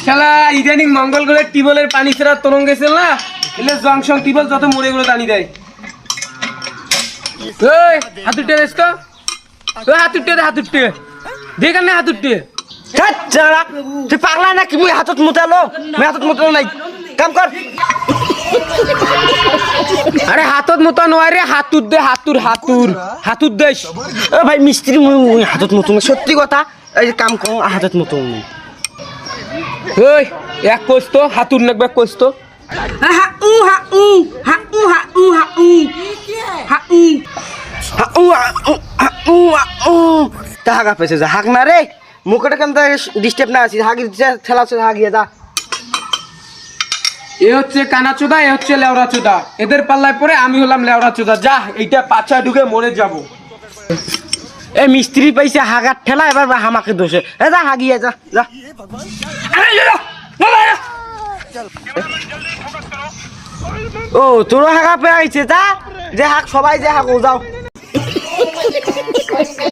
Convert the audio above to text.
শালা ইদানিং মঙ্গল গ্রহের টিবলের পানি ছেড়া তরঙ্গ গেছিল না, এলে জংশন টিবল যত মরে গুলো টানি দেয়। ওই হাত উঠে দেখ তো, ওই হাত উঠে দে, হাত উঠে দেখ না, হাত উঠে। তুই পাগলা নাকি? মুই হাতত মুতালো, মুই হাতত মুতালো নাই, কাম কর। আরে হাতত মতো নয় রে, হাতুর দে, হাতুর হাতুর হাতুর দেশ। ও ভাই মিস্ত্রি, মুই হাতত মুতো না, সত্যি কথা। এই যে কাম কর, হাতত মুতো। ওই এক কোস তো হাতুর নাকবে, এক কোস তো। তা হাগা পেছে যা, হাগ না রে, মুখটা কেন ডিস্টার্ব না আছি, হাগি ঠেলা হাগিয়ে যা। এ হচ্ছে কানাচোদা, এ হচ্ছে লেওড়া চোদা, এদের পাল্লায় পরে আমি হলাম লেওড়া চোদা। যা এইটা পাছা ঢুকে মরে যাব। এই মিস্ত্রি পাইছে হাগার ঠেলা, এবার হামাকে দোষে। এ যা হাগিয়ে যা যা। ও তোর হাগা পেয়ে আইছে, যা যে হাক সবাই যে হাগো যাও।